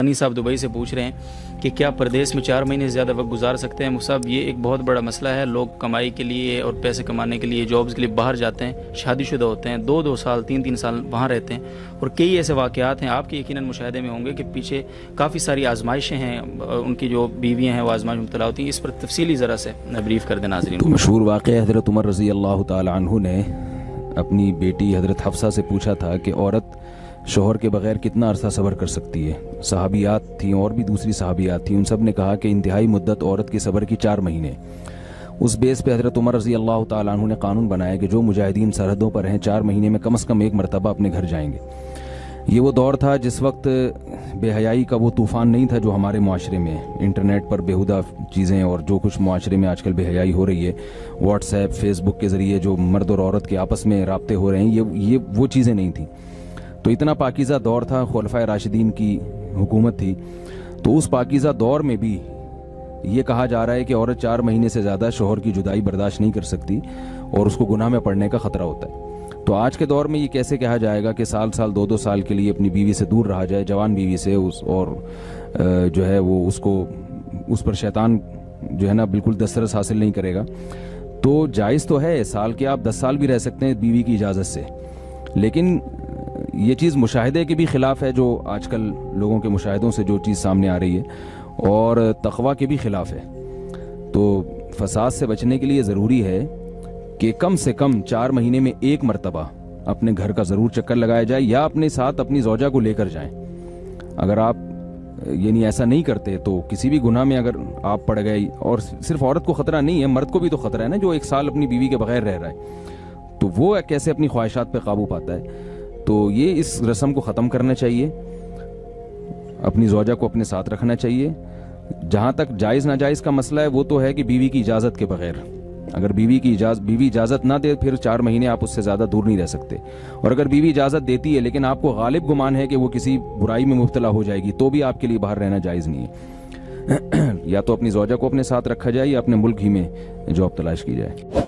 غنی صاحب دبئی سے پوچھ رہے ہیں کہ کیا پردیس میں 4 مہینے سے زیادہ وقت گزار سکتے ہیں؟ صاحب یہ ایک بہت بڑا مسئلہ ہے. لوگ کمائی کے لیے اور پیسے کمانے کے لیے جابز کے لیے باہر جاتے ہیں, شادی شدہ ہوتے ہیں, 2 سال 3 سال وہاں رہتے ہیں, اور کئی ایسے واقعات ہیں آپ کے یقیناً مشاہدے میں ہوں گے کہ پیچھے کافی ساری آزمائشیں ہیں, ان کی جو بیویاں ہیں وہ آزمائش میں مبتلا ہوتی ہیں. اس پر تفصیلی ذرا سے بریف کر دیں ناظرین کو. مشہور واقعہ حضرت عمر رضی اللہ تعالی عنہ نے اپنی بیٹی حضرت حفصہ سے پوچھا تھا کہ عورت شوہر کے بغیر کتنا عرصہ صبر کر سکتی ہے. صحابیات تھیں اور بھی دوسری صحابیات تھیں, ان سب نے کہا کہ انتہائی مدت عورت کے صبر کی 4 مہینے. اس بیس پہ حضرت عمر رضی اللہ تعالیٰ عنہ نے قانون بنایا کہ جو مجاہدین سرحدوں پر ہیں 4 مہینے میں کم از کم 1 مرتبہ اپنے گھر جائیں گے. یہ وہ دور تھا جس وقت بے حیائی کا وہ طوفان نہیں تھا جو ہمارے معاشرے میں انٹرنیٹ پر بیہودہ چیزیں اور جو کچھ معاشرے میں آج کل بے حیائی ہو رہی ہے, واٹس ایپ فیس بک کے ذریعے جو مرد اور عورت کے آپس میں رابطے ہو رہے ہیں, یہ وہ چیزیں نہیں تھیں. تو اتنا پاکیزہ دور تھا, خلفائے راشدین کی حکومت تھی. تو اس پاکیزہ دور میں بھی یہ کہا جا رہا ہے کہ عورت 4 مہینے سے زیادہ شوہر کی جدائی برداشت نہیں کر سکتی اور اس کو گناہ میں پڑنے کا خطرہ ہوتا ہے. تو آج کے دور میں یہ کیسے کہا جائے گا کہ سال 2 سال کے لیے اپنی بیوی سے دور رہا جائے, جوان بیوی سے, اور جو ہے وہ اس پر شیطان جو ہے نا بالکل دسترس حاصل نہیں کرے گا. تو جائز تو ہے سال کے آپ 10 سال بھی رہ سکتے ہیں بیوی کی اجازت سے, لیکن یہ چیز مشاہدے کے بھی خلاف ہے, جو آج کل لوگوں کے مشاہدوں سے جو چیز سامنے آ رہی ہے, اور تقویٰ کے بھی خلاف ہے. تو فساد سے بچنے کے لیے ضروری ہے کہ کم سے کم 4 مہینے میں 1 مرتبہ اپنے گھر کا ضرور چکر لگایا جائے, یا اپنے ساتھ اپنی زوجہ کو لے کر جائیں. اگر آپ یعنی ایسا نہیں کرتے تو کسی بھی گناہ میں اگر آپ پڑ گئے, اور صرف عورت کو خطرہ نہیں ہے, مرد کو بھی تو خطرہ ہے نا, جو 1 سال اپنی بیوی کے بغیر رہ رہا ہے, تو وہ کیسے اپنی خواہشات پہ قابو پاتا ہے. تو یہ اس رسم کو ختم کرنا چاہیے, اپنی زوجہ کو اپنے ساتھ رکھنا چاہیے. جہاں تک جائز ناجائز کا مسئلہ ہے وہ تو ہے کہ بیوی کی اجازت کے بغیر, اگر بیوی اجازت نہ دے پھر 4 مہینے آپ اس سے زیادہ دور نہیں رہ سکتے. اور اگر بیوی اجازت دیتی ہے لیکن آپ کو غالب گمان ہے کہ وہ کسی برائی میں مبتلا ہو جائے گی, تو بھی آپ کے لیے باہر رہنا جائز نہیں ہے. یا تو اپنی زوجہ کو اپنے ساتھ رکھا جائے یا اپنے ملک ہی میں جاب تلاش کی جائے.